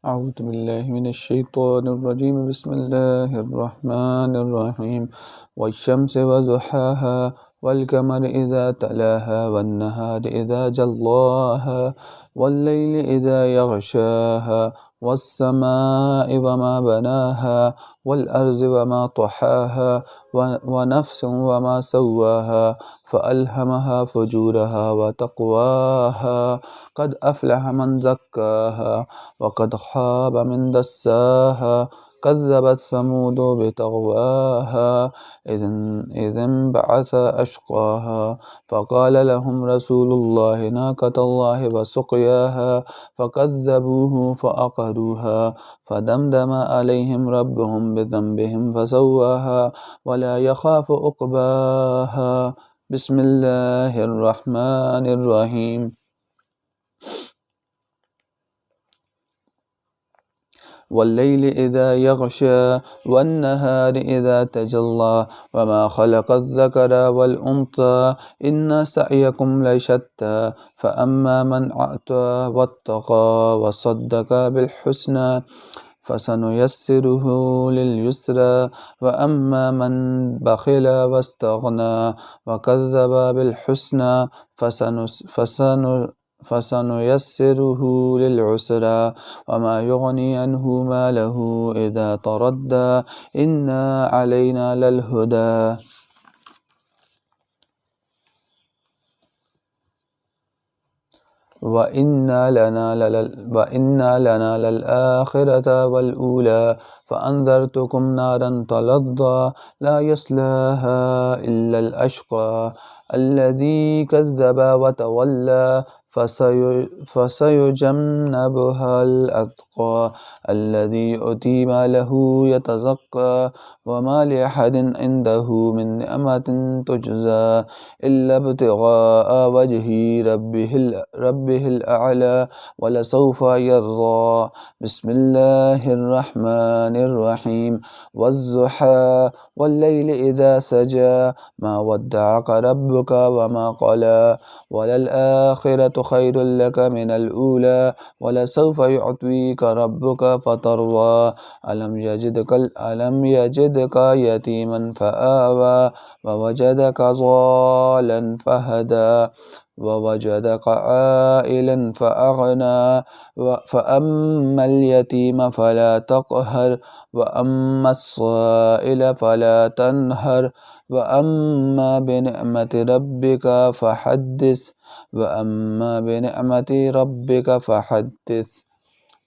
أعوذ بالله من الشيطان الرجيم. بسم الله الرحمن الرحيم. والشمس وضحاها والقمر إذا تلاها والنهار إذا جلاها والليل إذا يغشاها والسماء وما بناها والأرض وما طحاها ونفس وما سواها فألهمها فجورها وتقواها قد أفلح من زكاها وقد خاب من دساها كذبت ثمود بطغواها إذ انبعث أشقاها فقال لهم رسول الله ناقة الله وسقياها فكذبوه فعقروها فدمدم عليهم ربهم بذنبهم فسواها ولا يخاف عقباها. بسم الله الرحمن الرحيم. والليل إذا يغشى والنهار إذا تجلى وما خلق الذكر والأنثى إن سعيكم لشتى فأما من أعطى واتقى وصدق بالحسنى فسنيسره لليسرى وأما من بخل واستغنى وكذب بالحسنى فسنيسره للعسرى وما يغني عنه ماله إذا تردى إن علينا للهدى وإن لنا للآخرة والأولى فأنذرتكم نارا تلظى لا يصلاها إلا الأشقى الذي كذب وتولى فسيجنبها الأتقى الذي يؤتي ماله يتزكى وما لأحد عنده من نعمة تجزى إلا ابتغاء وجه ربه الأعلى ولسوف يرضى. بسم الله الرحمن الرحيم. والضحى والليل إذا سجى ما ودعك ربك وما قلى وللآخرة خير لك من الأولى ولسوف يعطيك ربك فترضى ألم يجدك يتيما فآوى ووجدك ضالا فهدى ووجدك عائلا فأغنى فأما اليتيم فلا تقهر وأما السائل فلا تنهر وأما بنعمة ربك فحدث.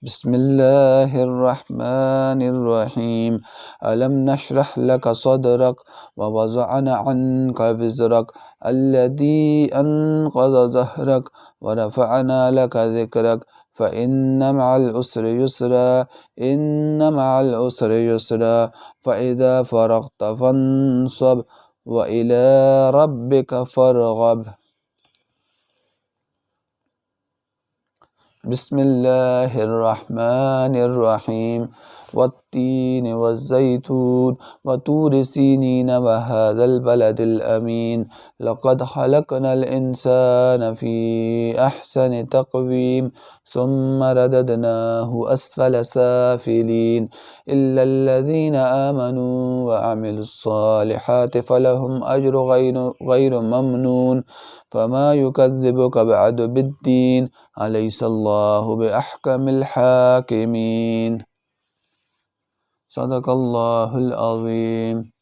بسم الله الرحمن الرحيم. ألم نشرح لك صدرك ووضعنا عنك وزرك الذي أنقض ظهرك ورفعنا لك ذكرك فإن مع العسر يسرا فإذا فرغت فانصب وإلى ربك فارغب. بسم الله الرحمن الرحيم. والتين والزيتون وطور سينين وهذا البلد الأمين لقد خلقنا الإنسان في أحسن تقويم ثم رددناه أسفل سافلين إلا الذين آمنوا وعملوا الصالحات فلهم أجر غير ممنون فما يكذبك بعد بالدين أليس الله بأحكم الحاكمين. صدق الله العظيم.